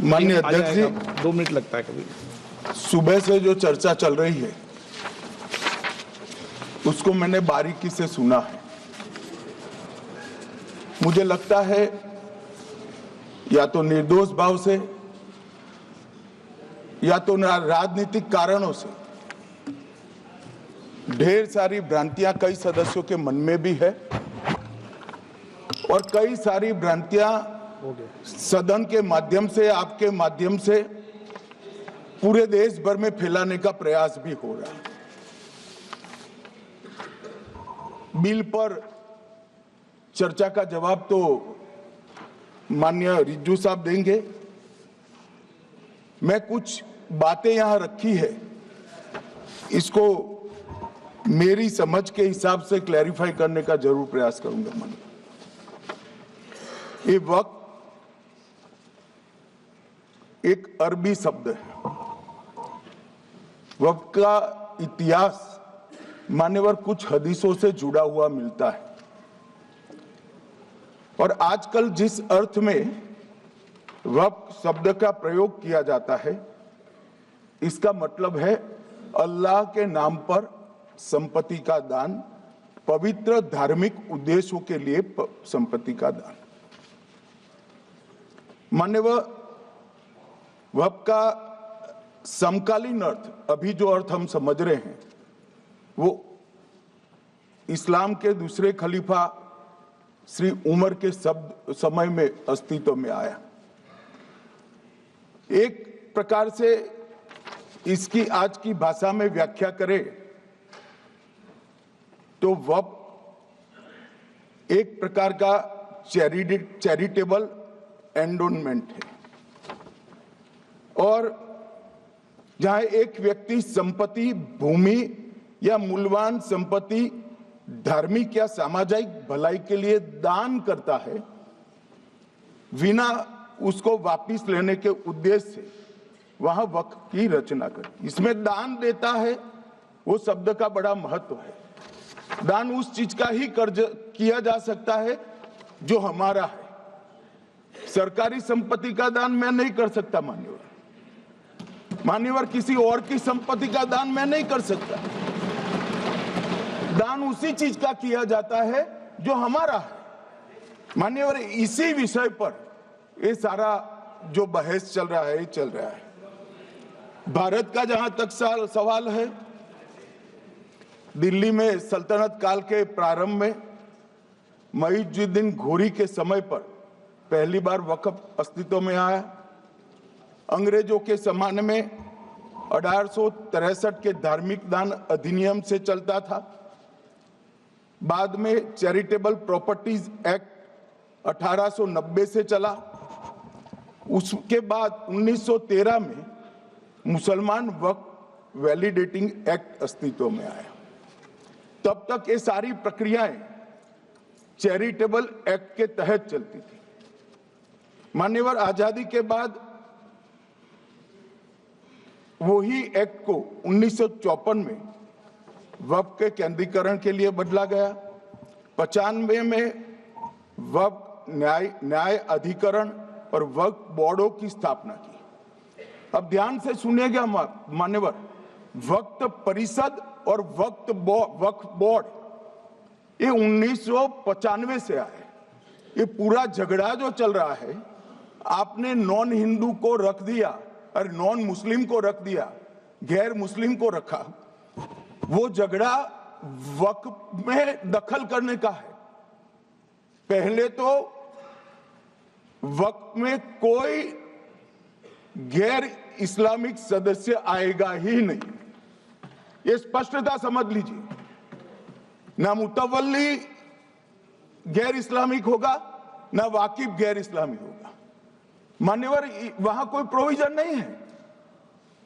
माननीय अध्यक्ष जी, 2 मिनट लगता है कभी। सुबह से जो चर्चा चल रही है उसको मैंने बारीकी से सुना है। मुझे लगता है या तो निर्दोष भाव से या तो राजनीतिक कारणों से ढेर सारी भ्रांतियां कई सदस्यों के मन में भी है और कई सारी भ्रांतियां सदन के माध्यम से, आपके माध्यम से पूरे देश भर में फैलाने का प्रयास भी हो रहा है। बिल पर चर्चा का जवाब तो माननीय रिज्जू साहब देंगे। मैं कुछ बातें यहां रखी है, इसको मेरी समझ के हिसाब से क्लैरिफाई करने का जरूर प्रयास करूंगा। मन ये वक्त एक अरबी शब्द है। वक्त का इतिहास मान्यवर कुछ हदीसों से जुड़ा हुआ मिलता है और आजकल जिस अर्थ में वक्त शब्द का प्रयोग किया जाता है, इसका मतलब है अल्लाह के नाम पर संपत्ति का दान, पवित्र धार्मिक उद्देश्यों के लिए संपत्ति का दान। मान्यवर वक्त का समकालीन अर्थ, अभी जो अर्थ हम समझ रहे हैं, वो इस्लाम के दूसरे खलीफा श्री उमर के समय में अस्तित्व में आया। एक प्रकार से इसकी आज की भाषा में व्याख्या करें तो वक़्फ़ एक प्रकार का चैरिटेबल एंडोनमेंट है और जहां एक व्यक्ति संपत्ति, भूमि या मूल्यवान संपत्ति धार्मिक या सामाजिक भलाई के लिए दान करता है, बिना उसको वापस लेने के उद्देश्य से वहां वक्फ की रचना कर। इसमें दान देता है, वो शब्द का बड़ा महत्व है। दान उस चीज का ही कर्ज किया जा सकता है जो हमारा है। सरकारी संपत्ति का दान मैं नहीं कर सकता। मान्यवर किसी और की संपत्ति का दान मैं नहीं कर सकता। दान उसी चीज का किया जाता है जो हमारा है। मान्यवर इसी विषय पर ये सारा जो बहस चल रहा है, चल रहा है। भारत का जहां तक सवाल है, दिल्ली में सल्तनत काल के प्रारंभ में मुइज़ुद्दीन घोरी के समय पर पहली बार वक्फ अस्तित्व में आया। अंग्रेजों के जमाने में 1863 के धार्मिक दान अधिनियम से चलता था। बाद में चैरिटेबल प्रॉपर्टीज एक्ट 1890 से चला। उसके बाद 1913 में मुसलमान वक्फ वैलिडेटिंग एक्ट अस्तित्व में आया। तब तक ये सारी प्रक्रियाएं चैरिटेबल एक्ट के तहत चलती थी। मान्यवर आजादी के बाद वही एक्ट को 1954 में वक्फ के केंद्रीकरण के लिए बदला गया। 95 में वक्फ न्याय अधिकरण और वक्फ बोर्डों की स्थापना की। अब ध्यान से सुनिएगा मान्यवर, वक्फ परिषद और वक्फ बोर्ड ये 1995 से आए। ये पूरा झगड़ा जो चल रहा है, आपने नॉन हिंदू को रख दिया और नॉन मुस्लिम को रख दिया, गैर मुस्लिम को रखा। वो झगड़ा वक्फ में दखल करने का है। पहले तो वक्फ में कोई गैर इस्लामिक सदस्य आएगा ही नहीं, ये स्पष्टता समझ लीजिए। ना मुतवल्ली गैर इस्लामिक होगा, ना वाकिफ गैर इस्लामिक होगा। मान्यवर वहां कोई प्रोविजन नहीं है।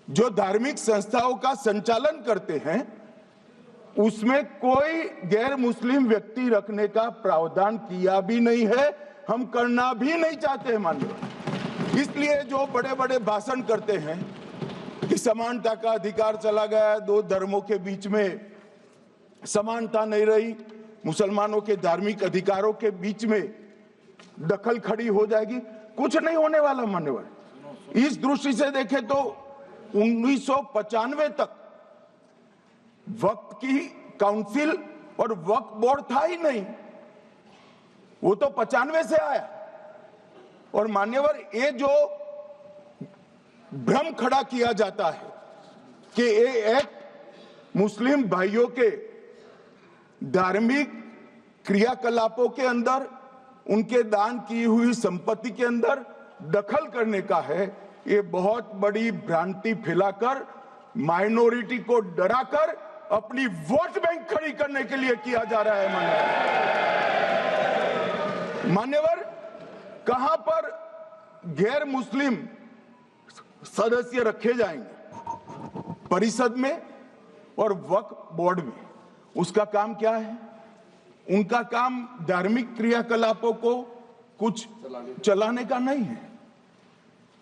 जो धार्मिक संस्थाओं का संचालन करते हैं उसमें कोई गैर मुस्लिम व्यक्ति रखने का प्रावधान किया भी नहीं है, हम करना भी नहीं चाहते हैं। मान्यवर इसलिए जो बड़े बड़े भाषण करते हैं कि समानता का अधिकार चला गया, दो धर्मों के बीच में समानता नहीं रही, मुसलमानों के धार्मिक अधिकारों के बीच में दखल खड़ी हो जाएगी, कुछ नहीं होने वाला। मान्यवर इस दृष्टि से देखें तो 1995 तक वक्फ की काउंसिल और वक्फ बोर्ड था ही नहीं, वो तो 95 से आया। और मान्यवर, ये जो भ्रम खड़ा किया जाता है कि ये एक्ट मुस्लिम भाइयों के धार्मिक क्रियाकलापों के अंदर, उनके दान की हुई संपत्ति के अंदर दखल करने का है, ये बहुत बड़ी भ्रांति फैलाकर माइनॉरिटी को डराकर अपनी वोट बैंक खड़ी करने के लिए किया जा रहा है। मान्यवर, कहां पर गैर मुस्लिम सदस्य रखे जाएंगे? परिषद में और वक्फ बोर्ड में। उसका काम क्या है? उनका काम धार्मिक क्रियाकलापों को कुछ चलाने का नहीं है।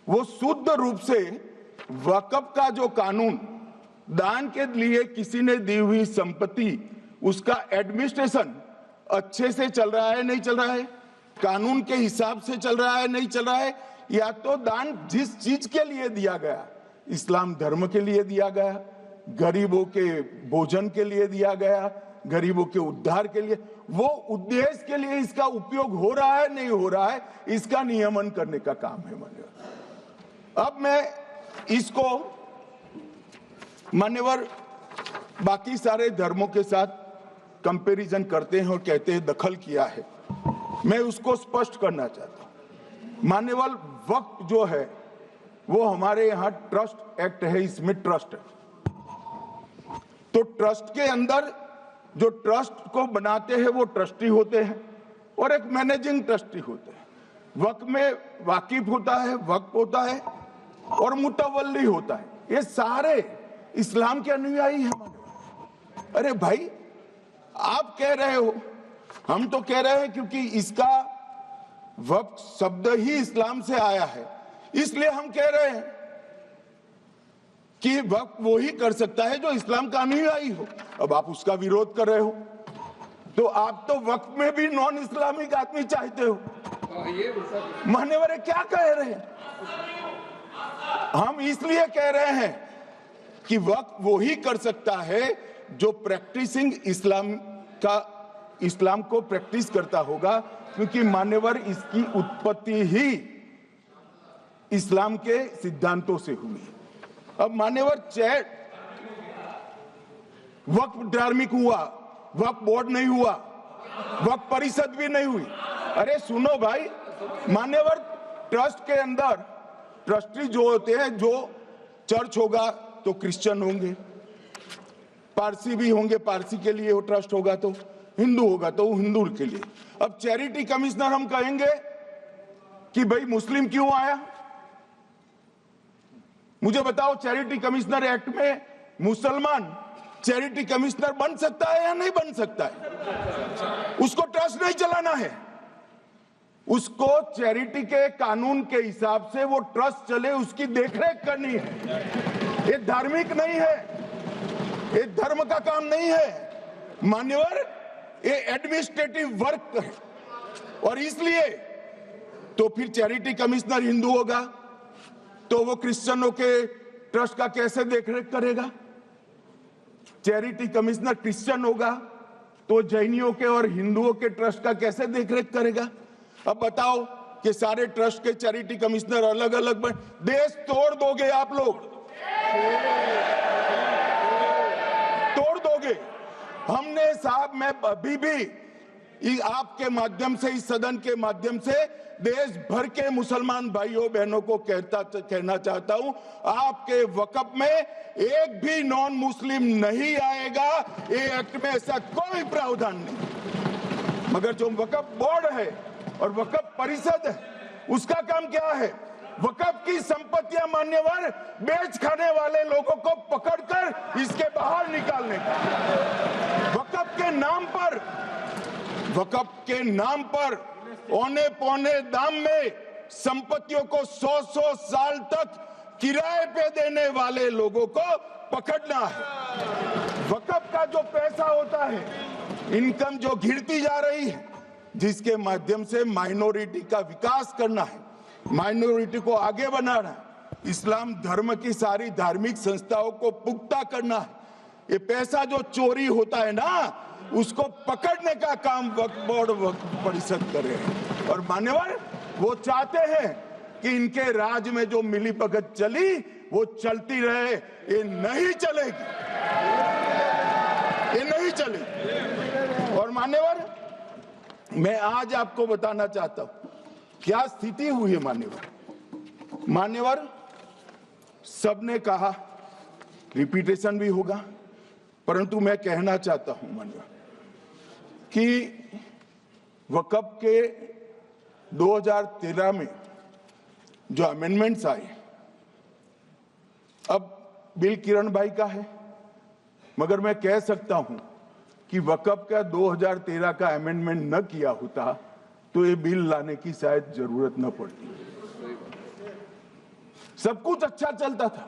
वो शुद्ध रूप से वक्फ का जो कानून, दान के लिए किसी ने दी हुई संपत्ति, उसका एडमिनिस्ट्रेशन अच्छे से चल रहा है, नहीं चल रहा है, कानून के हिसाब से चल रहा है, नहीं चल रहा है, या तो दान जिस चीज के लिए दिया गया, इस्लाम धर्म के लिए दिया गया, गरीबों के भोजन के लिए दिया गया, गरीबों के उद्धार के लिए, वो उद्देश्य के लिए इसका उपयोग हो रहा है, नहीं हो रहा है, इसका नियमन करने का काम है मान्यवर। अब मैं इसको मान्यवर बाकी सारे धर्मों के साथ कंपैरिजन करते हैं और कहते हैं दखल किया है। मैं उसको स्पष्ट करना चाहता हूं। मान्यवर, वक्फ जो है वो हमारे यहां ट्रस्ट एक्ट है, इसमें ट्रस्ट है। तो ट्रस्ट के अंदर जो ट्रस्ट को बनाते हैं वो ट्रस्टी होते हैं और एक मैनेजिंग ट्रस्टी होते हैं। वक्फ में वाकिफ होता है, वक्फ होता है और मुतवल्ली होता है। ये सारे इस्लाम के अनुयायी हैं। अरे भाई, आप कह रहे हो, हम तो कह रहे हैं क्योंकि इसका वक्फ शब्द ही इस्लाम से आया है, इसलिए हम कह रहे हैं कि वक्फ वो ही कर सकता है जो इस्लाम का अनुयायी हो। अब आप उसका विरोध कर रहे हो, तो आप तो वक्फ में भी नॉन इस्लामिक आदमी चाहते हो। मान्यवर, क्या कह रहे हैं? हम इसलिए कह रहे हैं कि वक्फ वो ही कर सकता है जो प्रैक्टिसिंग इस्लाम को प्रैक्टिस करता होगा, क्योंकि मान्यवर इसकी उत्पत्ति ही इस्लाम के सिद्धांतों से हुई। अब मान्यवर, वक्फ धार्मिक हुआ, वक्फ बोर्ड नहीं हुआ, वक्फ परिषद भी नहीं हुई। अरे सुनो भाई, मान्यवर, ट्रस्ट के अंदर ट्रस्टी जो होते हैं, जो चर्च होगा तो क्रिश्चियन होंगे, पारसी भी होंगे, पारसी के लिए वो ट्रस्ट होगा, तो हिंदू होगा तो हिंदू के लिए। अब चैरिटी कमिश्नर हम कहेंगे कि भाई मुस्लिम क्यों आया? मुझे बताओ, चैरिटी कमिश्नर एक्ट में मुसलमान चैरिटी कमिश्नर बन सकता है या नहीं बन सकता है? उसको ट्रस्ट नहीं चलाना है, उसको चैरिटी के कानून के हिसाब से वो ट्रस्ट चले, उसकी देखरेख करनी है। ये धार्मिक नहीं है, ये धर्म का काम नहीं है मान्यवर, ये एडमिनिस्ट्रेटिव वर्क है। और इसलिए तो फिर चैरिटी कमिश्नर हिंदू होगा तो वो क्रिश्चियनों के ट्रस्ट का कैसे देखरेख करेगा? चैरिटी कमिश्नर क्रिश्चियन होगा तो जैनियों के और हिंदुओं के ट्रस्ट का कैसे देखरेख करेगा? अब बताओ कि सारे ट्रस्ट के चैरिटी कमिश्नर अलग अलग देश तोड़ दोगे आप लोग, तोड़ दोगे। हमने साहब, मैं अभी भी आपके माध्यम से, इस सदन के माध्यम से देश भर के मुसलमान भाइयों बहनों को कहना चाहता हूं, आपके वक्फ में एक भी नॉन मुस्लिम नहीं आएगा। ये एक्ट में ऐसा कोई प्रावधान नहीं। मगर जो वक्फ बोर्ड है और वक्फ परिषद है, उसका काम क्या है? वक्फ की संपत्तियां मान्यवर बेच खाने वाले लोगों को पकड़कर इसके बाहर निकालने का। वक्फ के नाम पर औने पौने दाम में संपत्तियों को 100 साल तक किराए पे देने वाले लोगों को पकड़ना है। वक्फ का जो पैसा होता है, इनकम जो घिरती जा रही है, जिसके माध्यम से माइनॉरिटी का विकास करना है, माइनॉरिटी को आगे बढ़ाना, इस्लाम धर्म की सारी धार्मिक संस्थाओं को पुख्ता करना है। ये पैसा जो चोरी होता है ना, उसको पकड़ने का काम वक्फ बोर्ड वक्फ परिषद करे। और मान्यवर वो चाहते हैं कि इनके राज में जो मिलीभगत चली वो चलती रहे। ये नहीं चलेगी, ये नहीं चलेगी। और मान्यवर मैं आज आपको बताना चाहता हूं क्या स्थिति हुई है। मान्यवर सबने कहा, रिपीटेशन भी होगा, परंतु मैं कहना चाहता हूं मान्यवर कि वक्फ के 2013 में जो अमेंडमेंट्स आए, अब बिल किरण भाई का है, मगर मैं कह सकता हूं कि वक्फ का 2013 का अमेंडमेंट न किया होता तो ये बिल लाने की शायद जरूरत न पड़ती। सब कुछ अच्छा चलता था।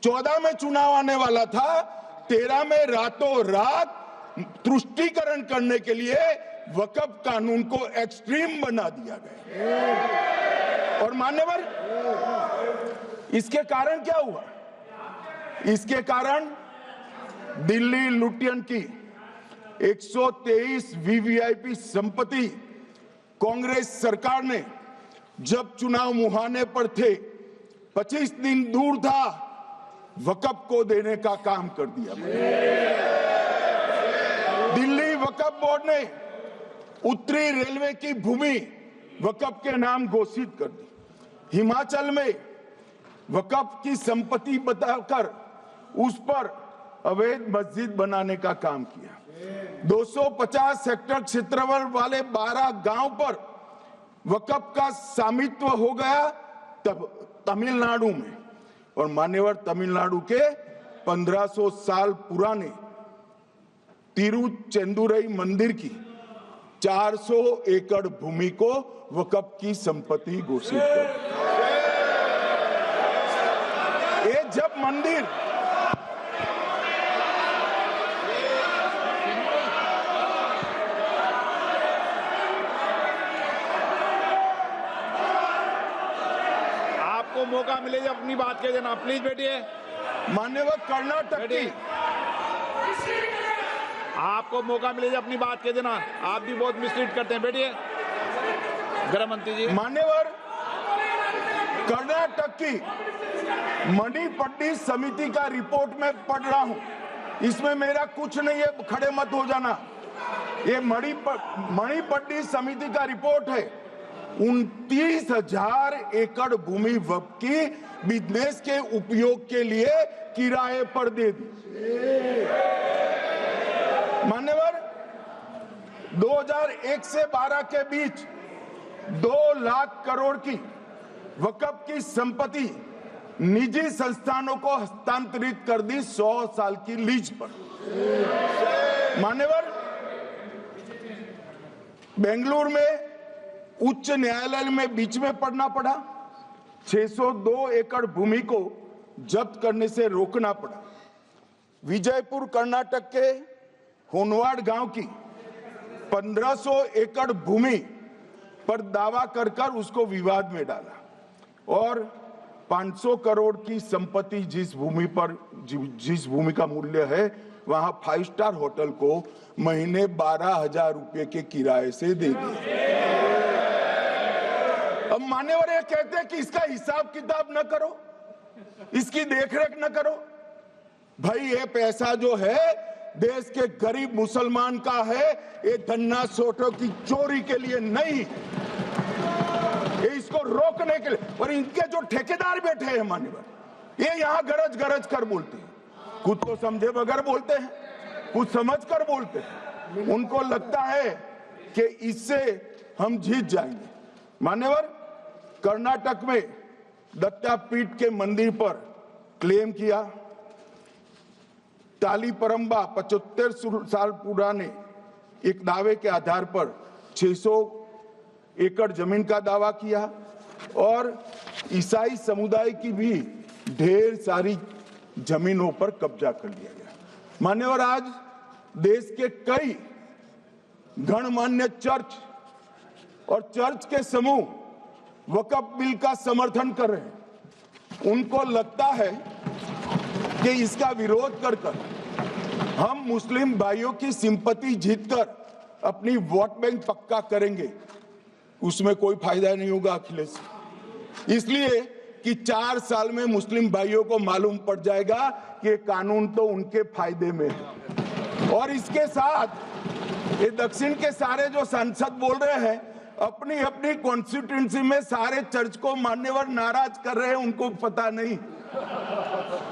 14 में चुनाव आने वाला था, 13 में रातों रात तुष्टीकरण करने के लिए वक्फ कानून को एक्सट्रीम बना दिया गया। और मान्यवर इसके कारण क्या हुआ? इसके कारण दिल्ली लुटियन की 123 वीवीआईपी संपत्ति कांग्रेस सरकार ने जब चुनाव मुहाने पर थे, 25 दिन दूर था, वक्फ को देने का काम कर दिया। दिल्ली वक्फ बोर्ड ने उत्तरी रेलवे की भूमि वक्फ के नाम घोषित कर दी। हिमाचल में वक्फ की संपत्ति बताकर उस पर अवैध मस्जिद बनाने का काम किया। 250 हेक्टेयर क्षेत्रफल वाले 12 गांव पर वक्फ का स्वामित्व हो गया तब तमिलनाडु में। और मान्यवर तमिलनाडु के 1500 साल पुराने तिरुचेंदुरई मंदिर की 400 एकड़ भूमि को वक्फ की संपत्ति घोषित कर। ये जब मंदिर मौका मिले जब अपनी बात कह देना, प्लीज बैठिए। मान्यवर कर्नाटक की आपको मौका मिले जब अपनी बात कह देना, आप भी बहुत मिसलीड करते हैं। बैठिए गृह मंत्री जी। मान्यवर कर्नाटक की मणिपट्टी समिति का रिपोर्ट में पढ़ रहा हूं, इसमें मेरा कुछ नहीं है, खड़े मत हो जाना। ये मणिपट्टी समिति का रिपोर्ट है। 29,000 एकड़ भूमि वक्फ की बिजनेस के उपयोग के लिए किराए पर दे दी। मान्यवर 2001 से 12 के बीच 2 लाख करोड़ की वक्फ की संपत्ति निजी संस्थानों को हस्तांतरित कर दी 100 साल की लीज पर। मान्यवर बेंगलुरु में उच्च न्यायालय में बीच में पढ़ना पड़ा, 602 एकड़ भूमि को जब्त करने से रोकना पड़ा। विजयपुर कर्नाटक के होनवाड़ गांव की 1500 एकड़ भूमि पर दावा कर उसको विवाद में डाला और 500 करोड़ की संपत्ति जिस भूमि का मूल्य है वहां 5 स्टार होटल को महीने 12,000 रुपए के किराए से दे दिया। अब मान्यवर ये कहते हैं कि इसका हिसाब किताब न करो, इसकी देखरेख न करो। भाई ये पैसा जो है देश के गरीब मुसलमान का है, ये धन्ना सोटों की चोरी के लिए नहीं, ये इसको रोकने के लिए। और इनके जो ठेकेदार बैठे हैं मान्यवर, ये यहाँ गरज कर बोलते हैं, खुद तो समझे बगैर बोलते हैं, कुछ समझ कर बोलते हैं। उनको लगता है कि इससे हम जीत जाएंगे। मान्यवर कर्नाटक में दत्तापीठ के मंदिर पर क्लेम किया, तालीपरंबा 75 साल पुराने एक दावे के आधार पर 600 एकड़ जमीन का दावा किया और ईसाई समुदाय की भी ढेर सारी जमीनों पर कब्जा कर लिया गया। मान्यवर आज देश के कई गणमान्य चर्च और चर्च के समूह वक्फ बिल का समर्थन कर रहे हैं, उनको लगता है कि इसका विरोध कर हम मुस्लिम भाइयों की सिंपैथी जीतकर अपनी वोट बैंक पक्का करेंगे, उसमें कोई फायदा नहीं होगा अखिलेश। इसलिए कि 4 साल में मुस्लिम भाइयों को मालूम पड़ जाएगा कि कानून तो उनके फायदे में है। और इसके साथ ये दक्षिण के सारे जो सांसद बोल रहे हैं, अपनी अपनी कॉन्स्टिट्यूंसी में सारे चर्च को मान्यवर नाराज कर रहे हैं, उनको पता नहीं,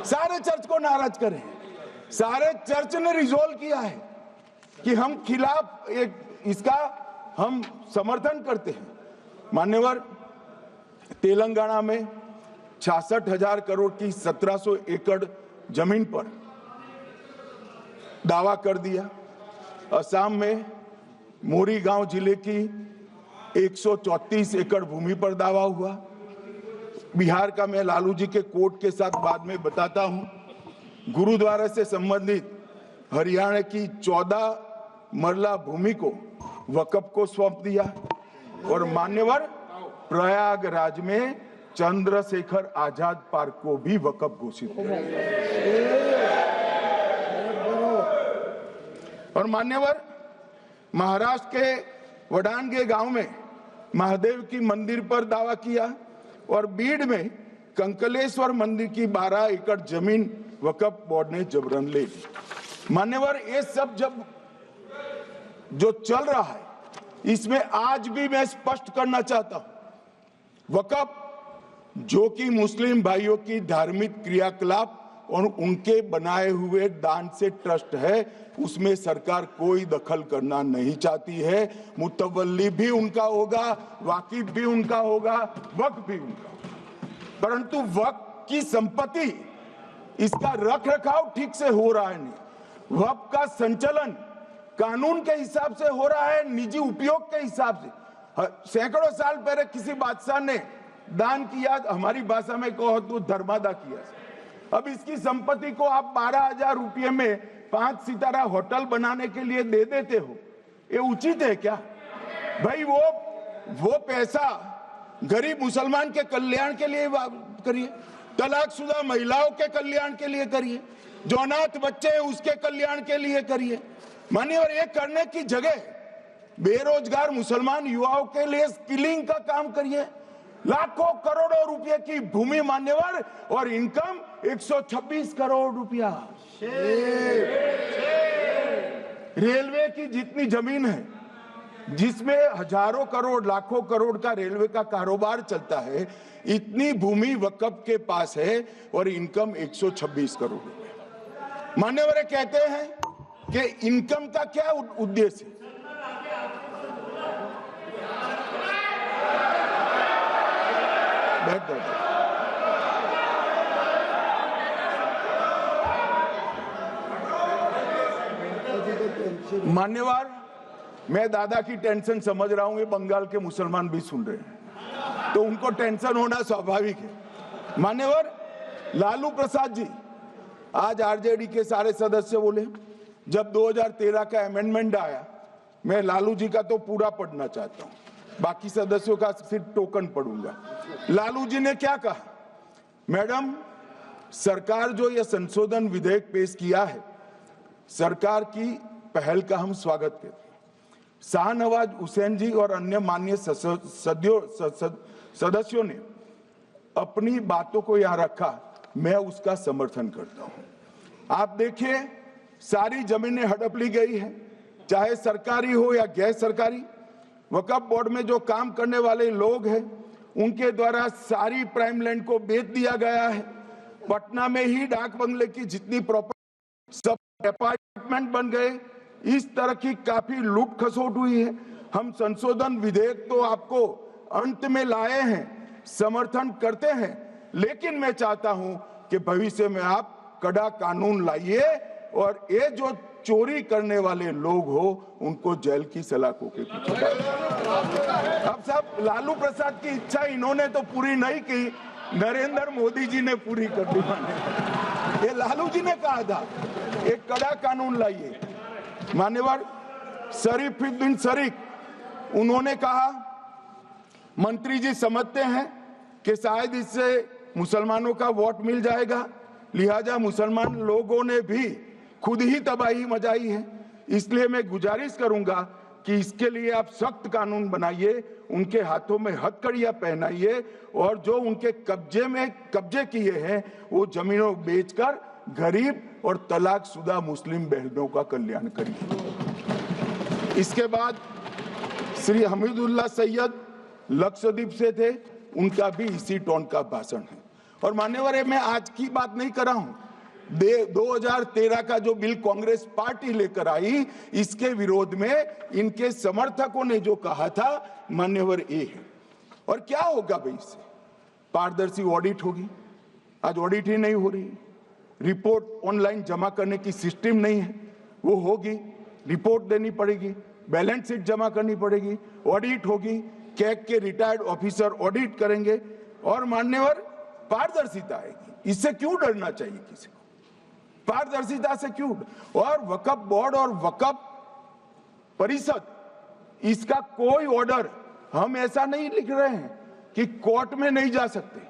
सारे चर्च को नाराज कर रहे हैं। सारे चर्च ने रिजोल्व किया है कि हम खिलाफ इसका हम समर्थन करते हैं। मान्यवर, तेलंगाना में 66,000 करोड़ की 1700 एकड़ जमीन पर दावा कर दिया। असम में मोरीगांव जिले की 134 एकड़ भूमि पर दावा हुआ। बिहार का मैं लालू जी के कोर्ट के साथ बाद में बताता हूं। गुरुद्वारा से संबंधित हरियाणा की 14 मरला भूमि को वक्फ को सौंप दिया। और मान्यवर, प्रयागराज में चंद्रशेखर आजाद पार्क को भी वक्फ घोषित किया। और मान्यवर, महाराष्ट्र के वडानगे गांव में महादेव की मंदिर पर दावा किया। और बीड में कंकलेश्वर मंदिर की 12 एकड़ जमीन वक्फ बोर्ड ने जबरन ले ली। मान्यवर, ये सब जब जो चल रहा है, इसमें आज भी मैं स्पष्ट करना चाहता हूं, वक्फ जो कि मुस्लिम भाइयों की धार्मिक क्रियाकलाप और उनके बनाए हुए दान से ट्रस्ट है, उसमें सरकार कोई दखल करना नहीं चाहती है। मुतवल्ली भी उनका होगा, वाकिफ भी उनका होगा, वक्फ भी उनका होगा। परंतु वक्फ की संपत्ति, इसका रख रखाव ठीक से हो रहा है नहीं। वक्फ का संचालन कानून के हिसाब से हो रहा है, निजी उपयोग के हिसाब से। सैकड़ों साल पहले किसी बादशाह ने दान किया, हमारी भाषा में कहो तो धर्मादा किया। अब इसकी संपत्ति को आप 12,000 रुपये में 5 सितारा होटल बनाने के लिए दे देते हो, ये उचित है क्या भाई? वो पैसा गरीब मुसलमान के कल्याण के लिए करिए, तलाकशुदा महिलाओं के कल्याण के लिए करिए, जो अनाथ बच्चे हैं उसके कल्याण के लिए करिए। मान्यवर, ये करने की जगह बेरोजगार मुसलमान युवाओं के लिए स्किलिंग का काम करिए। लाखों करोड़ों रुपए की भूमि मान्यवर, और इनकम 126 करोड़ रुपया। रेलवे की जितनी जमीन है, जिसमें हजारों करोड़ लाखों करोड़ का रेलवे का कारोबार चलता है, इतनी भूमि वक्फ के पास है और इनकम 126 करोड़ रुपया। मान्यवर कहते हैं कि इनकम का क्या उद्देश्य है? मान्यवर, मैं दादा की टेंशन समझ रहा हूं, ये बंगाल के मुसलमान भी सुन रहे हैं, तो उनको टेंशन होना स्वाभाविक है। मान्यवर, लालू प्रसाद जी, आज आरजेडी के सारे सदस्य बोले, जब 2013 का अमेंडमेंट आया, मैं लालू जी का तो पूरा पढ़ना चाहता हूं, बाकी सदस्यों का सिर्फ टोकन पढ़ूंगा। लालू जी ने क्या कहा? मैडम, सरकार जो यह संशोधन विधेयक पेश किया है, सरकार की पहल का हम स्वागत करते हैं। शाहनवाज हुसैन जी और अन्य माननीय सदस्यों ने अपनी बातों को यहाँ रखा, मैं उसका समर्थन करता हूं। आप देखिए, सारी जमीनें हड़प ली गई है, चाहे सरकारी हो या गैर सरकारी। वक्फ बोर्ड में जो काम करने वाले लोग हैं, उनके द्वारा सारी प्राइम लैंड को बेच दिया गया है। पटना में ही डाक बंगले की जितनी प्रॉपर्टी, सब अपार्टमेंट बन गए। इस तरह की काफी लूट खसोट हुई है। हम संशोधन विधेयक तो आपको अंत में लाए हैं, समर्थन करते हैं, लेकिन मैं चाहता हूं कि भविष्य में आप कड़ा कानून लाइए और ये जो चोरी करने वाले लोग हो, उनको जेल की सलाखों के पीछे। अब साहब, लालू प्रसाद की इच्छा इन्होंने तो पूरी नहीं की, नरेंद्र मोदी जी ने पूरी कर दी। ये लालू जी ने कहा था, एक कड़ा कानून लाइए। मान्यवर शरीफुद्दीन शरीफ, उन्होंने कहा मंत्री जी समझते हैं कि शायद इससे मुसलमानों का वोट मिल जाएगा, लिहाजा मुसलमान लोगों ने भी खुद ही तबाही मचाई है। इसलिए मैं गुजारिश करूंगा कि इसके लिए आप सख्त कानून बनाइए, उनके हाथों में हथकड़ियां पहनाइए और जो उनके कब्जे किए हैं वो जमीनों बेचकर गरीब और तलाकशुदा मुस्लिम बहनों का कल्याण करिए। इसके बाद श्री हमीदुल्लाह सैयद लक्षद्वीप से थे, उनका भी इसी टोन का भाषण है। और मान्यवर, मैं आज की बात नहीं कर रहा हूं, 2013 का जो बिल कांग्रेस पार्टी लेकर आई, इसके विरोध में इनके समर्थकों ने जो कहा था, मान्यवर ये है। और क्या होगा भाई इससे? पारदर्शी ऑडिट होगी, आज ऑडिट ही नहीं हो रही। रिपोर्ट ऑनलाइन जमा करने की सिस्टम नहीं है, वो होगी, रिपोर्ट देनी पड़ेगी, बैलेंस शीट जमा करनी पड़ेगी, ऑडिट होगी, कैग के रिटायर्ड ऑफिसर ऑडिट करेंगे और मान्यवर पारदर्शिता आएगी। इससे क्यों डरना चाहिए किसी को? पारदर्शिता से क्यों? और वक्फ बोर्ड और वक्फ परिषद, इसका कोई ऑर्डर हम ऐसा नहीं लिख रहे हैं कि कोर्ट में नहीं जा सकते।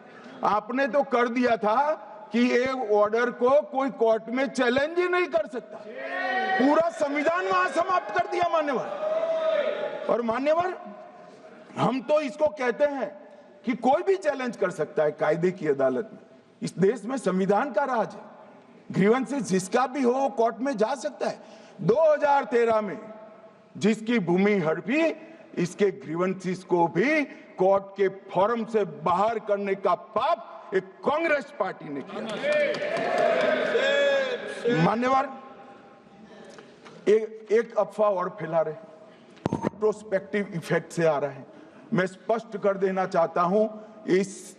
आपने तो कर दिया था कि एक ऑर्डर को कोई कोर्ट में चैलेंज ही नहीं कर सकता, पूरा संविधान वहां समाप्त कर दिया मान्यवर। और मान्यवर, हम तो इसको कहते हैं कि कोई भी चैलेंज कर सकता है कायदे की अदालत में। इस देश में संविधान का राज है, ग्रीवेंसेस जिसका भी हो कोर्ट में जा सकता है। 2013 में जिसकी भूमि हड़पी, इसके ग्रीवेंसेस को भी कोर्ट के फोरम से बाहर करने का पाप एक कांग्रेस पार्टी ने किया। मान्यवर, एक अफवाह और फैला रहे, प्रोस्पेक्टिव इफेक्ट से आ रहा है। मैं स्पष्ट कर देना चाहता हूं, इस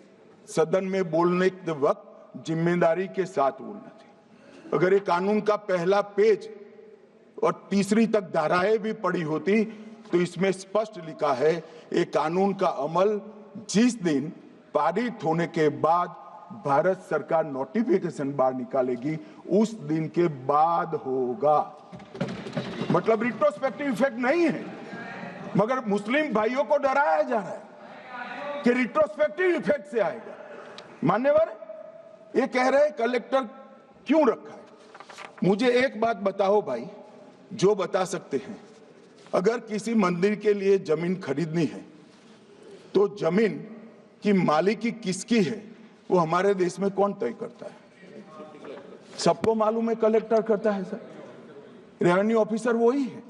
सदन में बोलने के वक्त जिम्मेदारी के साथ बोलना चाहिए। अगर ये कानून का पहला पेज और तीसरी तक धाराएं भी पड़ी होती तो इसमें स्पष्ट लिखा है, ये कानून का अमल जिस दिन पारित होने के बाद भारत सरकार नोटिफिकेशन बाहर निकालेगी, उस दिन के बाद होगा। मतलब रिट्रोस्पेक्टिव इफेक्ट नहीं है, मगर मुस्लिम भाइयों को डराया जा रहा है कि रिट्रोस्पेक्टिव इफेक्ट से आएगा। मान्यवर, ये कह रहे कलेक्टर क्यों रखा है? मुझे एक बात बताओ भाई, जो बता सकते हैं, अगर किसी मंदिर के लिए जमीन खरीदनी है तो जमीन की मालिकी किसकी है वो हमारे देश में कौन तय करता है? सबको मालूम है, कलेक्टर करता है सर, रेवेन्यू ऑफिसर वही है।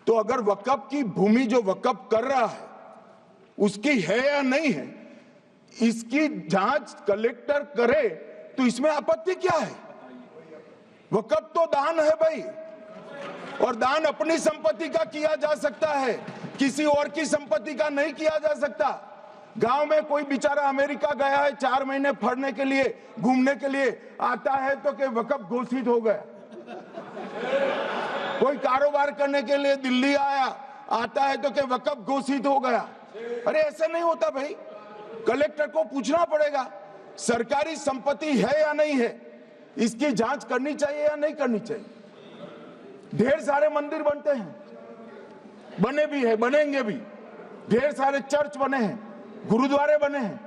तो अगर वक्फ की भूमि जो वक्फ कर रहा है उसकी है या नहीं है, इसकी जांच कलेक्टर करे तो इसमें आपत्ति क्या है? वक्फ तो दान है भाई, और दान अपनी संपत्ति का किया जा सकता है, किसी और की संपत्ति का नहीं किया जा सकता। गांव में कोई बेचारा अमेरिका गया है 4 महीने पढ़ने के लिए, घूमने के लिए, आता है तो कि वक्फ घोषित हो गया। कोई कारोबार करने के लिए दिल्ली आया, आता है तो कि वक्फ घोषित हो गया। अरे ऐसा नहीं होता भाई, कलेक्टर को पूछना पड़ेगा सरकारी संपत्ति है या नहीं है, इसकी जांच करनी चाहिए या नहीं करनी चाहिए। ढेर सारे मंदिर बनते हैं, बने भी है, बनेंगे भी, ढेर सारे चर्च बने हैं, गुरुद्वारे बने हैं,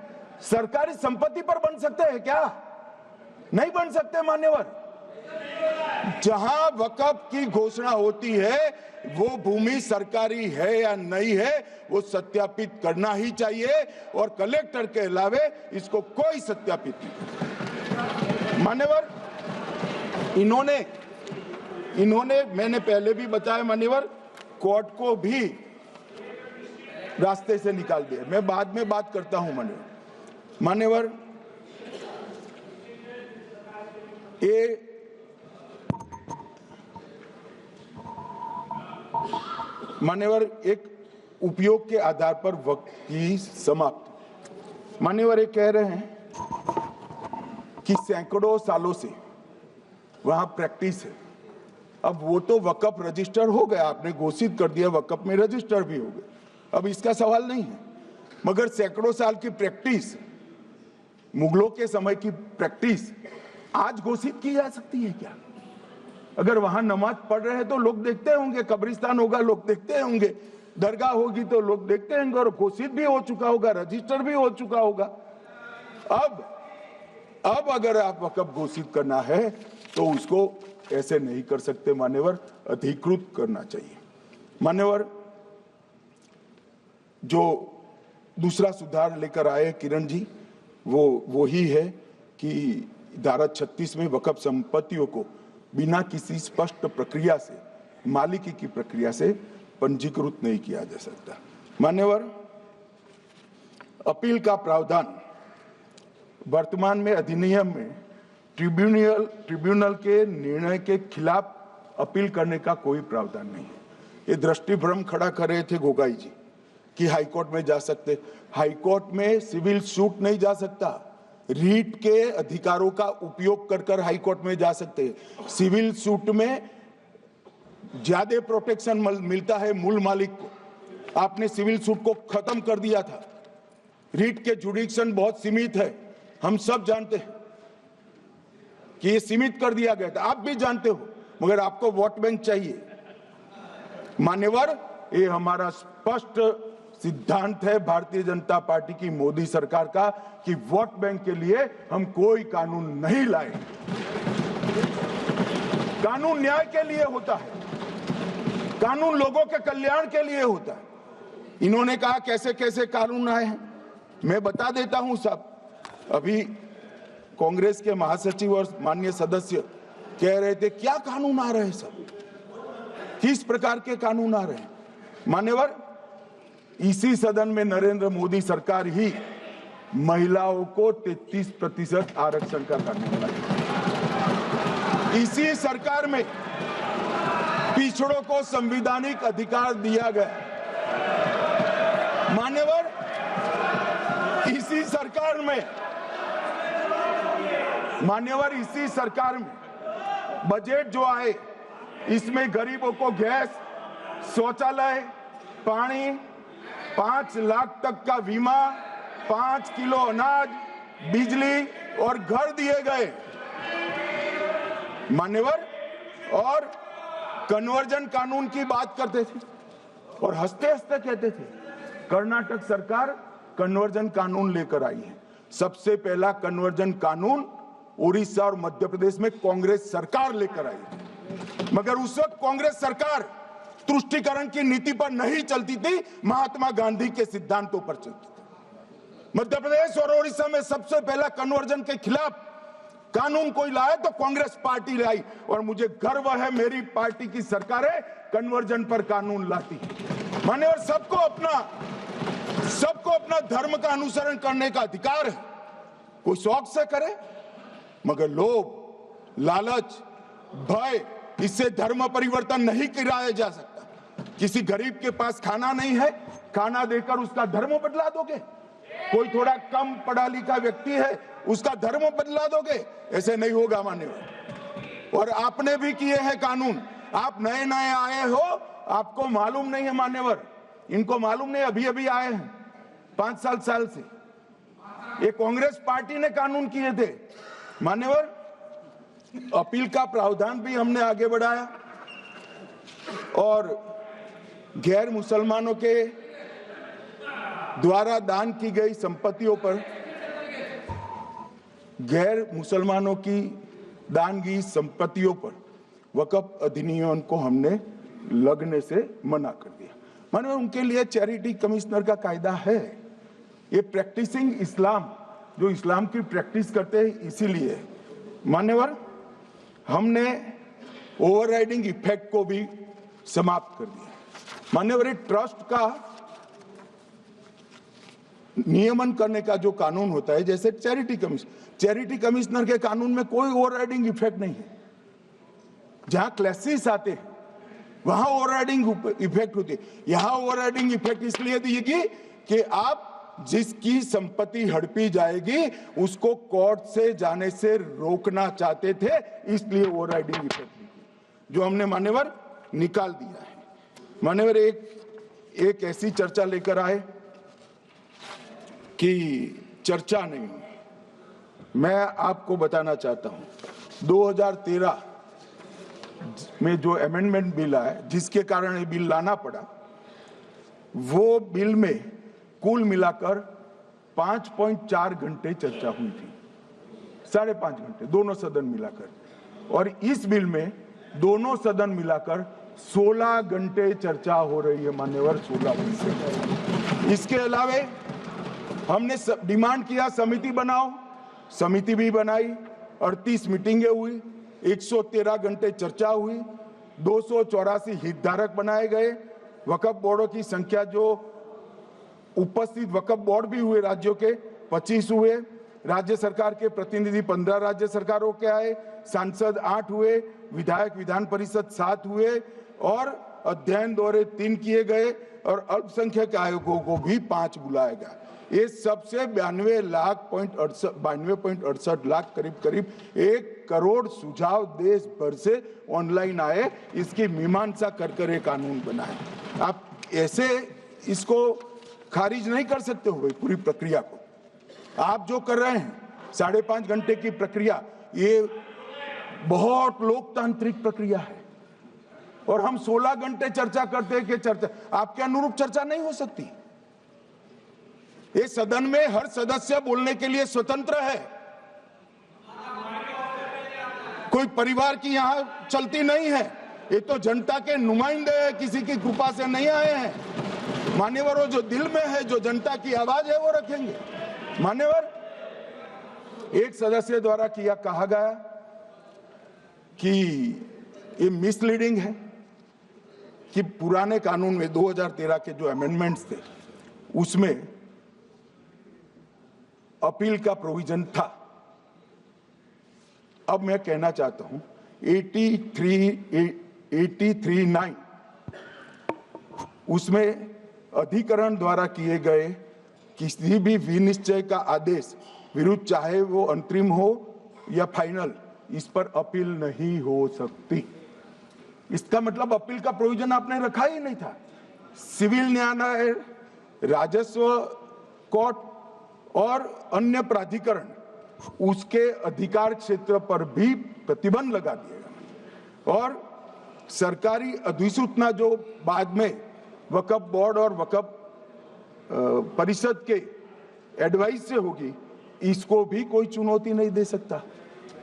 सरकारी संपत्ति पर बन सकते हैं क्या? नहीं बन सकते मान्यवर। जहां वक्फ की घोषणा होती है वो भूमि सरकारी है या नहीं है वो सत्यापित करना ही चाहिए, और कलेक्टर के अलावे इसको कोई सत्यापित नहीं। मान्यवर, इन्होंने मैंने पहले भी बताया मान्यवर, कोर्ट को भी रास्ते से निकाल दिया। मैं बाद में बात करता हूं मान्यवर, ये मान्यवर एक उपयोग के आधार पर वक्त की समाप्ति। मान्यवर ये कह रहे हैं कि सैकड़ों सालों से वहां प्रैक्टिस है। अब वो तो वक्फ रजिस्टर हो गया, आपने घोषित कर दिया, वक्फ में रजिस्टर भी हो गया, अब इसका सवाल नहीं है। मगर सैकड़ों साल की प्रैक्टिस, मुगलों के समय की प्रैक्टिस आज घोषित की जा सकती है क्या? अगर वहां नमाज पढ़ रहे हैं तो लोग देखते होंगे, कब्रिस्तान होगा लोग देखते होंगे, दरगाह होगी तो लोग देखते हैं और घोषित भी हो चुका होगा, रजिस्टर भी हो चुका होगा। अब अगर आप वक्फ घोषित करना है तो उसको ऐसे नहीं कर सकते मान्यवर, अधिकृत करना चाहिए। मान्यवर, जो दूसरा सुधार लेकर आए किरण जी, वो ही है कि धारा 36 में वक्फ संपत्तियों को बिना किसी स्पष्ट प्रक्रिया से, मालिकी की प्रक्रिया से पंजीकृत नहीं किया जा सकता। मान्यवर, अपील का प्रावधान वर्तमान में अधिनियम में ट्रिब्यूनल के निर्णय के खिलाफ अपील करने का कोई प्रावधान नहीं है। ये दृष्टिभ्रम खड़ा कर रहे थे गोगाई जी कि हाईकोर्ट में जा सकते। हाईकोर्ट में सिविल सूट नहीं जा सकता, रीट के अधिकारों का उपयोग कर हाईकोर्ट में जा सकते हैं। सिविल सूट में ज्यादा प्रोटेक्शन मिलता है मूल मालिक को। आपने सिविल सूट को खत्म कर दिया था। रीट के जुडिक्शन बहुत सीमित है, हम सब जानते हैं कि ये सीमित कर दिया गया था, आप भी जानते हो, मगर आपको वोट बैंक चाहिए। मान्यवर, ये हमारा स्पष्ट सिद्धांत है भारतीय जनता पार्टी की, मोदी सरकार का, कि वोट बैंक के लिए हम कोई कानून नहीं लाए। कानून न्याय के लिए होता है, कानून लोगों के कल्याण के लिए होता है। इन्होंने कहा कैसे कैसे कानून आए हैं, मैं बता देता हूं सब। अभी कांग्रेस के महासचिव और माननीय सदस्य कह रहे थे क्या कानून आ रहे हैं, सब किस प्रकार के कानून आ रहे हैं। मान्यवर, इसी सदन में नरेंद्र मोदी सरकार ही महिलाओं को 33% आरक्षण का कानून लाई। इसी सरकार में पिछड़ों को संवैधानिक अधिकार दिया गया। मान्यवर, इसी सरकार में बजट जो आए, इसमें गरीबों को गैस, शौचालय, पानी, 5 लाख तक का बीमा, 5 किलो अनाज, बिजली और घर दिए गए। मान्यवर, और कन्वर्जन कानून की बात करते थे और हंसते हंसते कहते थे कर्नाटक सरकार कन्वर्जन कानून लेकर आई है। सबसे पहला कन्वर्जन कानून उड़ीसा और मध्य प्रदेश में कांग्रेस सरकार लेकर आई, मगर उस वक्त कांग्रेस सरकार तुष्टीकरण की नीति पर नहीं चलती थी, महात्मा गांधी के सिद्धांतों पर चलती थी। मध्य प्रदेश और उड़ीसा में सबसे पहला कन्वर्जन के खिलाफ कानून कोई लाया तो कांग्रेस पार्टी लाई, और मुझे गर्व है मेरी पार्टी की सरकारें कन्वर्जन पर कानून लाती है। मान्यवर, सबको अपना धर्म का अनुसरण करने का अधिकार है, कोई शौक से करे, मगर लोभ, लालच, भय, इससे धर्म परिवर्तन नहीं कराया जा सकता। किसी गरीब के पास खाना नहीं है, खाना देकर उसका धर्म बदला दोगे? कोई थोड़ा कम पढ़ा लिखा व्यक्ति है, उसका धर्म बदला दोगे? ऐसे नहीं होगा मान्यवर। और आपने भी किए हैं कानून, आप नए नए आए हो, आपको मालूम नहीं है मान्यवर, इनको मालूम नहीं, अभी अभी आए हैं 5 साल से। ये कांग्रेस पार्टी ने कानून किए थे मान्यवर। अपील का प्रावधान भी हमने आगे बढ़ाया, और गैर मुसलमानों के द्वारा दान की गई संपत्तियों पर, गैर मुसलमानों की दान की संपत्तियों पर वक्फ अधिनियम को हमने लगने से मना कर दिया। माने उनके लिए चैरिटी कमिश्नर का कायदा है। ये प्रैक्टिसिंग इस्लाम, जो इस्लाम की प्रैक्टिस करते हैं, इसीलिए मान्यवर हमने ओवरराइडिंग इफेक्ट को भी समाप्त कर दिया। मान्यवर, ट्रस्ट का नियमन करने का जो कानून होता है, जैसे चैरिटी कमिश्नर के कानून में कोई ओवरराइडिंग इफेक्ट नहीं है। जहां क्लासेस आते हैं वहां ओवरराइडिंग इफेक्ट होती है। यहां ओवरराइडिंग इफेक्ट इसलिए दिएगी कि आप जिसकी संपत्ति हड़पी जाएगी उसको कोर्ट से जाने से रोकना चाहते थे, इसलिए ओवरराइडिंग इफेक्ट जो हमने मान्यवर निकाल दिया है। मान्यवर, एक ऐसी चर्चा लेकर आए कि चर्चा नहीं हुई। मैं आपको बताना चाहता हूं 2013 में जो अमेंडमेंट बिल आया, जिसके कारण ये बिल लाना पड़ा, वो बिल में कुल मिलाकर 5.4 घंटे चर्चा हुई थी, 5.5 घंटे दोनों सदन मिलाकर, और इस बिल में दोनों सदन मिलाकर 16 घंटे चर्चा हो रही है मान्यवर, 16 घंटे। इसके अलावे हमने डिमांड किया समिति बनाओ, समिति भी बनाई, 38 मीटिंगें हुई, 113 घंटे चर्चा हुई, 284 हितधारक बनाए गए, वक्फ बोर्डों की संख्या जो उपस्थित वक्फ बोर्ड भी हुए राज्यों के 25 हुए, राज्य सरकार के प्रतिनिधि 15 राज्य सरकारों के आए, सांसद 8 हुए, विधायक विधान परिषद 7 हुए, और अध्ययन दौरे 3 किए गए, और अल्पसंख्यक आयोगों को भी 5 बुलाया गया। ये सबसे 92.68 लाख करीब 1 करोड़ सुझाव देश भर से ऑनलाइन आए, इसकी मीमांसा कर ये कानून बनाए। आप ऐसे इसको खारिज नहीं कर सकते हो पूरी प्रक्रिया को। आप जो कर रहे हैं 5.5 घंटे की प्रक्रिया, ये बहुत लोकतांत्रिक प्रक्रिया है, और हम 16 घंटे चर्चा करते हैं कि चर्चा आपके अनुरूप चर्चा नहीं हो सकती। ये सदन में हर सदस्य बोलने के लिए स्वतंत्र है, कोई परिवार की यहां चलती नहीं है, ये तो जनता के नुमाइंदे हैं, किसी की कृपा से नहीं आए हैं। मान्यवर, जो दिल में है, जो जनता की आवाज है, वो रखेंगे। मान्यवर, एक सदस्य द्वारा कहा गया कि ये मिसलीडिंग है कि पुराने कानून में 2013 के जो अमेंडमेंट्स थे उसमें अपील का प्रोविजन था। अब मैं कहना चाहता हूं 83(9) उसमें अधिकरण द्वारा किए गए किसी भी विनिश्चय का आदेश विरुद्ध, चाहे वो अंतरिम हो या फाइनल, इस पर अपील नहीं हो सकती। इसका मतलब अपील का प्रोविजन आपने रखा ही नहीं था। सिविल न्यायालय, राजस्व कोर्ट और अन्य प्राधिकरण, उसके अधिकार क्षेत्र पर भी प्रतिबंध लगा दिया, और सरकारी अधिसूचना जो बाद में वक्फ बोर्ड और वक्फ परिषद के एडवाइस से होगी, इसको भी कोई चुनौती नहीं दे सकता।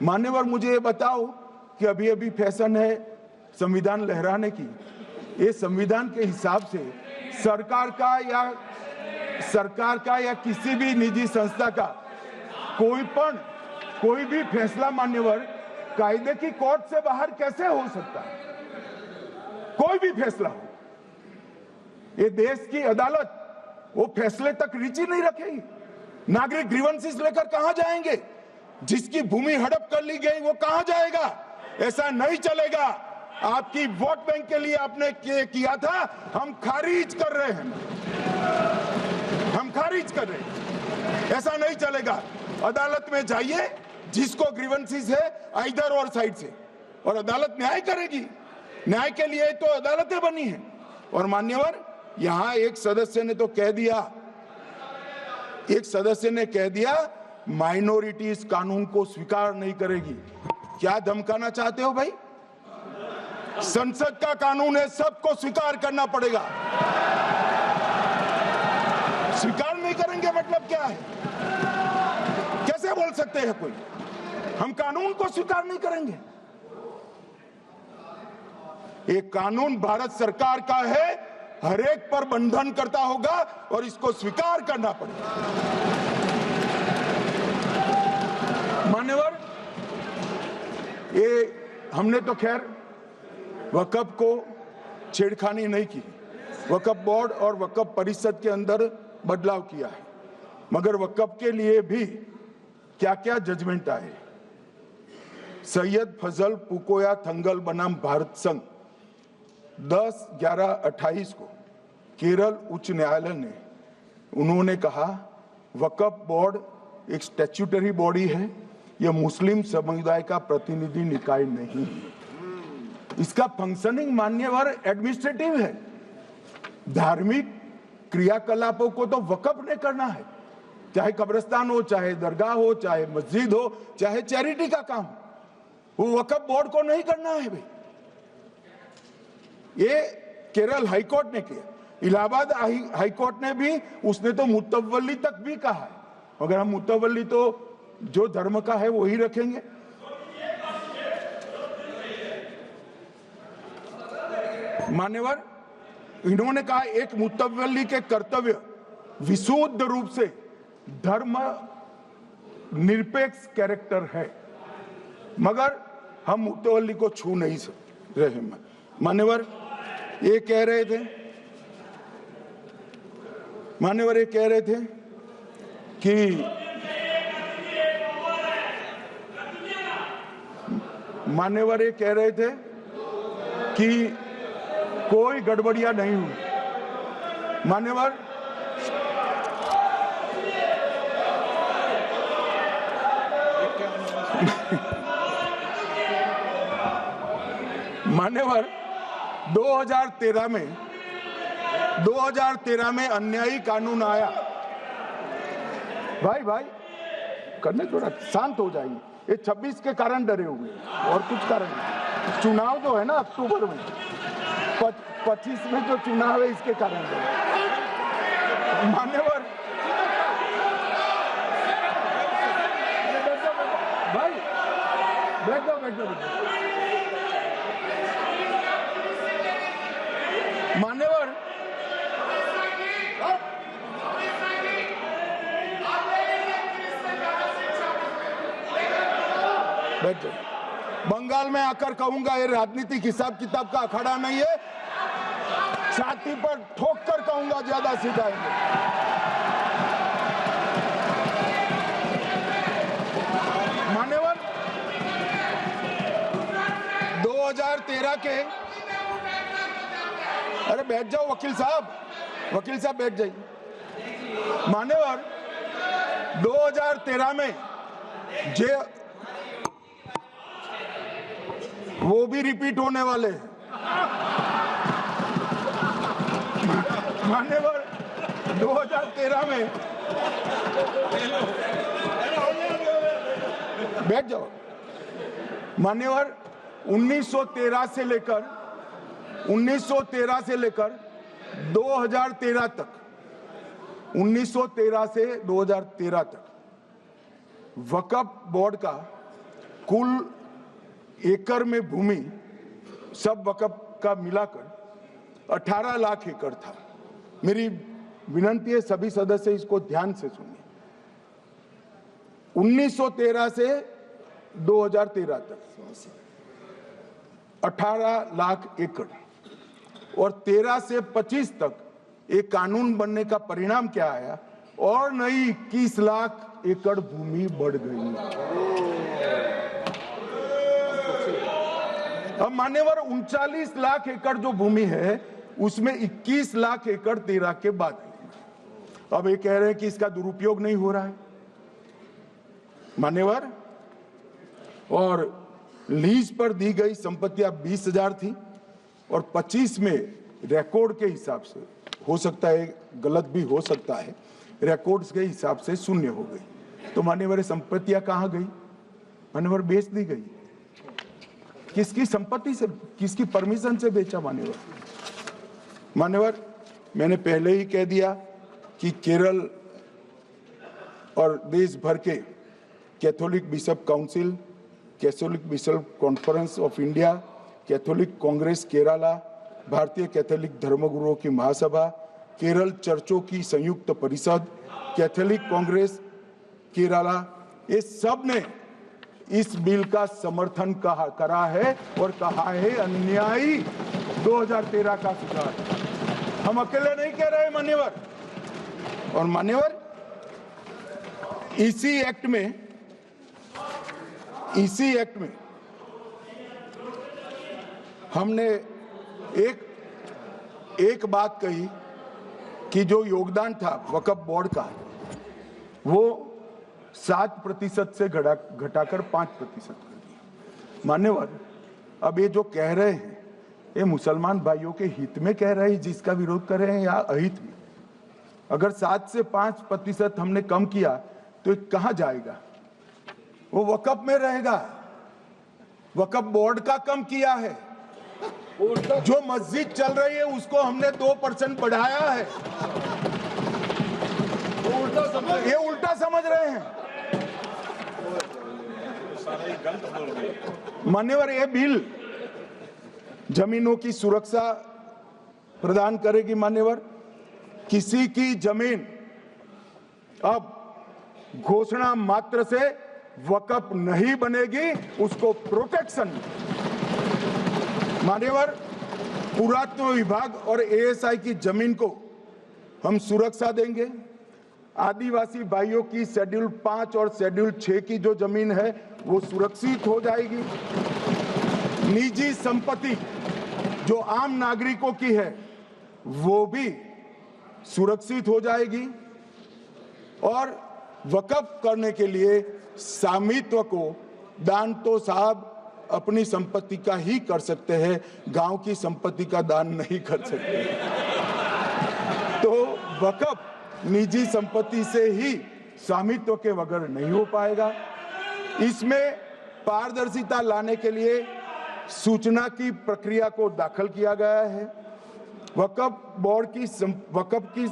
मान्यवर, मुझे ये बताओ कि अभी अभी फैशन है संविधान लहराने की, ये संविधान के हिसाब से सरकार का या किसी भी निजी संस्था का कोई भी फैसला मान्यवर कायदे की कोर्ट से बाहर कैसे हो सकता है? कोई भी फैसला हो, ये देश की अदालत वो फैसले तक रुचि नहीं रखेगी। नागरिक ग्रीवेंसेस लेकर कहां जाएंगे? जिसकी भूमि हड़प कर ली गई वो कहां जाएगा? ऐसा नहीं चलेगा। आपकी वोट बैंक के लिए आपने किया था, हम खारिज कर रहे हैं, हम खारिज कर रहे हैं। ऐसा नहीं चलेगा। अदालत में जाइए, जिसको ग्रीवेंसेस है इधर और साइड से, और अदालत न्याय करेगी। न्याय के लिए तो अदालतें बनी हैं। और मान्यवर, यहां एक सदस्य ने तो कह दिया माइनॉरिटी इस कानून को स्वीकार नहीं करेगी। क्या धमकाना चाहते हो भाई? संसद का कानून है, सबको स्वीकार करना पड़ेगा। स्वीकार नहीं करेंगे मतलब क्या है? कैसे बोल सकते हैं कोई हम कानून को स्वीकार नहीं करेंगे? ये कानून भारत सरकार का है, हर एक पर बंधन करता होगा और इसको स्वीकार करना पड़ेगा। मान्यवर, ये हमने तो खैर वक्फ को छेड़खानी नहीं की, वक्फ बोर्ड और वक्फ परिषद के अंदर बदलाव किया है, मगर वक्फ के लिए भी क्या क्या जजमेंट आए। सैयद फजल पुकोया थंगल बनाम भारत संघ 10/11/28 को केरल उच्च न्यायालय ने उन्होंने कहा वक्फ बोर्ड एक स्टैट्यूटरी बॉडी है, यह मुस्लिम समुदाय का प्रतिनिधि निकाय नहीं है। इसका फंक्शनिंग मान्यवर एडमिनिस्ट्रेटिव है। धार्मिक क्रियाकलापों को तो वक्फ ने करना है, चाहे कब्रिस्तान हो, चाहे दरगाह हो, चाहे मस्जिद हो, चाहे चैरिटी का काम, वो वक्फ बोर्ड को नहीं करना है भाई। ये केरल हाईकोर्ट ने किया। इलाहाबाद हाई कोर्ट ने भी, उसने तो मुतवल्ली तक भी कहा है, मगर हम मुतवल्ली तो जो धर्म का है वही रखेंगे। मान्यवर, इन्होंने कहा एक मुतवल्ली के कर्तव्य विशुद्ध रूप से धर्म निरपेक्ष कैरेक्टर है, मगर हम मुतवल्ली को छू नहीं रहे। मान्यवर ये कह रहे थे, मान्यवर ये कह रहे थे कि मान्यवर ये कह रहे थे कि कोई गड़बड़ियां नहीं हुई। मान्यवर मान्यवर 2013 में अन्यायी कानून आया। भाई करने थोड़ा शांत हो जाइए। ये 26 के कारण डरे हुए हैं और कुछ कारण नहीं। चुनाव जो है ना अक्टूबर में, 25 में जो चुनाव है इसके कारण डरे। मान्यवर भाई बैठ जाओ। मान्यवर बैठ जाओ। बंगाल में आकर कहूंगा ये राजनीतिक हिसाब किताब का अखाड़ा नहीं है, छाती पर ठोक कर कहूंगा ज्यादा सिखाएंगे। मान्यवर 2013 के, अरे बैठ जाओ वकील साहब बैठ जाइए। मान्यवर 2013 में जे वो भी रिपीट होने वाले हैं। मान्यवर 2013 में बैठ जाओ। मान्यवर 1913 से लेकर 2013 तक 1913 से 2013 तक वक्फ बोर्ड का कुल एकड़ में भूमि सब वक्फ का मिलाकर 18 लाख एकड़ था। मेरी विनंती है सभी सदस्य इसको ध्यान से सुनिए। 1913 से 2013 तक 18 लाख एकड़ और 13 से 25 तक एक कानून बनने का परिणाम क्या आया, और नई 21 लाख एकड़ भूमि बढ़ गई। अब मान्यवर 39 लाख एकड़ जो भूमि है उसमें 21 लाख एकड़ 13 के बाद। अब ये कह रहे हैं कि इसका दुरुपयोग नहीं हो रहा है। मान्यवर, और लीज पर दी गई संपत्तियां 20,000 थी और 25 में रिकॉर्ड के हिसाब से, हो सकता है गलत भी हो सकता है, रिकॉर्ड्स के हिसाब से शून्य हो गई। तो मान्यवर संपत्तियां कहां गई? मान्यवर बेच दी गई। किसकी संपत्ति से, किसकी परमिशन से बेचा? मान्यवर मैंने पहले ही कह दिया कि केरल और देश भर के Catholic bishop council, Catholic bishop conference of India, Catholic Congress Kerala, भारतीय कैथोलिक धर्मगुरुओं की महासभा, केरल चर्चों की संयुक्त परिषद, कैथोलिक कांग्रेस केरला, ये सब ने इस बिल का समर्थन करा है और कहा है अन्यायी 2013 का सुधार। हम अकेले नहीं कह रहे मान्यवर। और मान्यवर इसी एक्ट में हमने एक बात कही कि जो योगदान था वक्फ बोर्ड का वो 7% से घटाकर 5% कर दिया। मान्यवर, अब ये जो कह रहे हैं ये मुसलमान भाइयों के हित में कह रहे हैं, जिसका विरोध कर रहे हैं, या अहित में? अगर 7 से 5% हमने कम किया तो ये कहां जाएगा? वो वक्फ में रहेगा। वक्फ बोर्ड का कम किया है जो मस्जिद चल रही है उसको हमने 2% बढ़ाया है। ये उल्टा समझ रहे हैं। मान्यवर, ये बिल जमीनों की सुरक्षा प्रदान करेगी। मान्यवर, किसी की जमीन अब घोषणा मात्र से वक़्फ नहीं बनेगी, उसको प्रोटेक्शन। मान्यवर, पुरातत्व विभाग और एएसआई की जमीन को हम सुरक्षा देंगे। आदिवासी भाइयों की शेड्यूल 5 और शेड्यूल 6 की जो जमीन है वो सुरक्षित हो जाएगी। निजी संपत्ति जो आम नागरिकों की है वो भी सुरक्षित हो जाएगी। और वक़्फ करने के लिए स्वामित्व को दान तो साहब अपनी संपत्ति का ही कर सकते हैं, गांव की संपत्ति का दान नहीं कर सकते। तो वक़्फ निजी संपत्ति से ही स्वामित्व के बगैर नहीं हो पाएगा। इसमें पारदर्शिता लाने के लिए सूचना की प्रक्रिया को दाखिल किया गया है। वक़्फ बोर्ड की वक़्फ की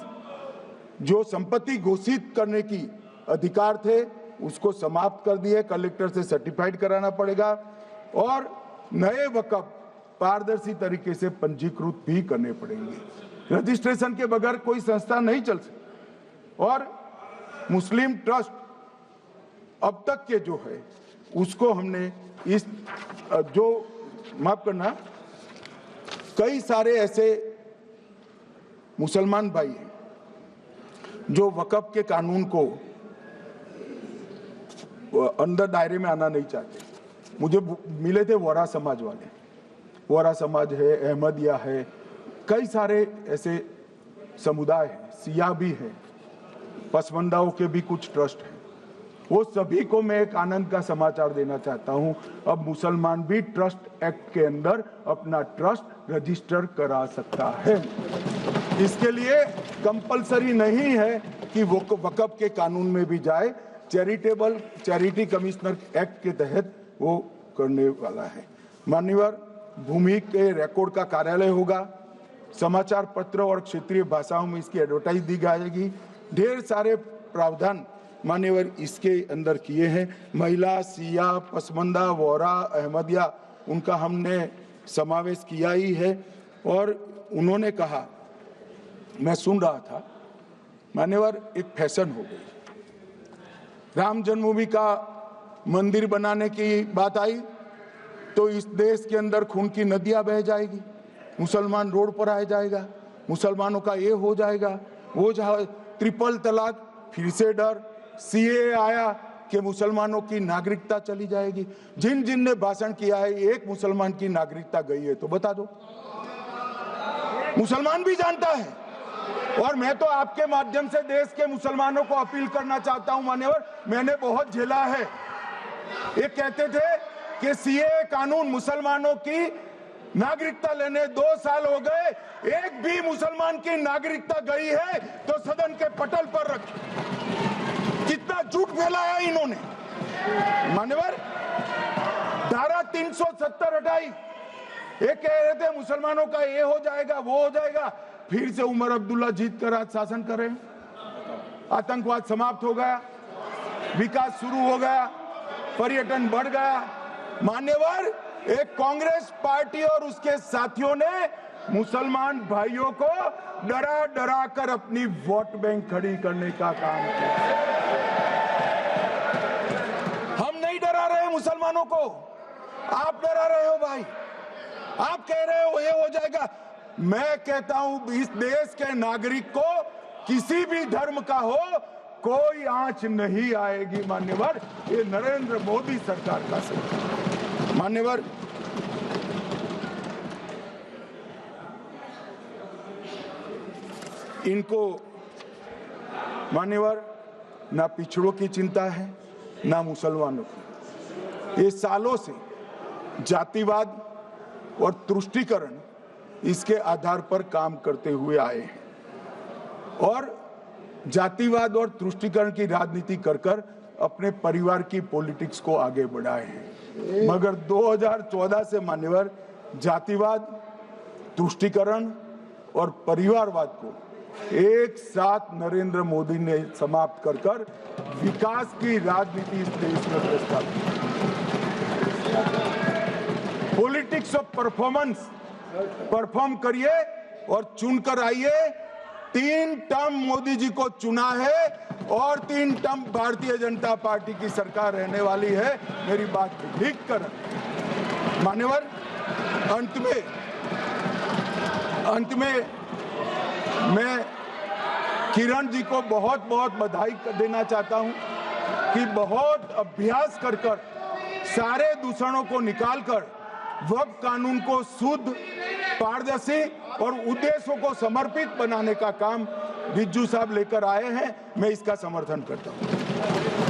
जो संपत्ति घोषित करने की अधिकार थे उसको समाप्त कर दिए, कलेक्टर से सर्टिफाइड कराना पड़ेगा और नए वक़्फ पारदर्शी तरीके से पंजीकृत भी करने पड़ेंगे। रजिस्ट्रेशन के बगैर कोई संस्था नहीं चल सकती। और मुस्लिम ट्रस्ट अब तक के जो है उसको हमने इस जो माफ करना, कई सारे ऐसे मुसलमान भाई हैं जो वक़्फ के कानून को अंदर दायरे में आना नहीं चाहते। मुझे मिले थे वोरा समाज वाले, वोरा समाज है, अहमदिया है, कई सारे ऐसे समुदाय हैं, सिया भी है, पसमंदाओं के भी कुछ ट्रस्ट हैं। वो सभी को मैं एक आनंद का समाचार देना चाहता हूं, अब मुसलमान भी ट्रस्ट एक्ट के अंदर अपना ट्रस्ट रजिस्टर करा सकता है। इसके लिए कंपलसरी नहीं है कि वो वक़्फ के कानून में भी जाए, चैरिटी कमिश्नर एक्ट के तहत वो करने वाला है। मान्यवर, भूमि के रिकॉर्ड का कार्यालय होगा, समाचार पत्र और क्षेत्रीय भाषाओं में इसकी एडवर्टाइज दी जाएगी। ढेर सारे प्रावधान मान्यवर इसके अंदर किए हैं। महिला, सिया, पसमंदा, वोरा, अहमदिया, उनका हमने समावेश किया ही है। और उन्होंने कहा, मैं सुन रहा था, मान्यवर एक फैशन हो गई, राम जन्मभूमि का मंदिर बनाने की बात आई तो इस देश के अंदर खून की नदियां बह जाएगी, मुसलमान रोड पर आ जाएगा, मुसलमानों का ये हो जाएगा, वो जहाँ ट्रिपल तलाक, फिर से डर, सीए आया कि मुसलमानों की नागरिकता चली जाएगी। जिन जिन ने भाषण किया है, एक मुसलमान की नागरिकता गई है तो बता दो। मुसलमान भी जानता है। और मैं तो आपके माध्यम से देश के मुसलमानों को अपील करना चाहता हूं, मान्यवर, मैंने बहुत झेला है। ये कहते थे कि सीए कानून मुसलमानों की नागरिकता लेने 2 साल हो गए, एक भी मुसलमान की नागरिकता गई है तो सदन के पटल पर रखी। कितना झूठ फैलाया इन्होंने। मान्यवर, धारा 370 हटाई, ये कह रहे थे मुसलमानों का ये हो जाएगा, वो हो जाएगा, फिर से उमर अब्दुल्ला जीत कर आज शासन करें। आतंकवाद समाप्त हो गया, विकास शुरू हो गया, पर्यटन बढ़ गया। मान्यवर, एक कांग्रेस पार्टी और उसके साथियों ने मुसलमान भाइयों को डरा डरा कर अपनी वोट बैंक खड़ी करने का काम किया। हम नहीं डरा रहे मुसलमानों को, आप डरा रहे हो भाई। आप कह रहे हो ये हो जाएगा। मैं कहता हूं इस देश के नागरिक को किसी भी धर्म का हो कोई आंच नहीं आएगी। मान्यवर, ये नरेंद्र मोदी सरकार का सरकार। मान्यवर, इनको मान्यवर ना पिछड़ों की चिंता है ना मुसलमानों की। ये सालों से जातिवाद और तुष्टीकरण इसके आधार पर काम करते हुए आए हैं और जातिवाद और तुष्टीकरण की राजनीति कर कर अपने परिवार की पॉलिटिक्स को आगे बढ़ाए हैं। मगर 2014 से मान्यवर जातिवाद तुष्टीकरण और परिवारवाद को एक साथ नरेंद्र मोदी ने समाप्त कर विकास की राजनीति इस देश में प्रस्तावित। पॉलिटिक्स ऑफ परफॉर्मेंस, परफॉर्म करिए और चुनकर आइए। 3 टर्म मोदी जी को चुना है और 3 टर्म भारतीय जनता पार्टी की सरकार रहने वाली है। मेरी बात लिख कर मान्यवर, अंत में मैं किरण जी को बहुत बहुत बधाई देना चाहता हूं कि बहुत अभ्यास कर सारे दूषणों को निकालकर वक्फ कानून को शुद्ध, पारदर्शी और उद्देश्यों को समर्पित बनाने का काम रिज्जू साहब लेकर आए हैं। मैं इसका समर्थन करता हूं।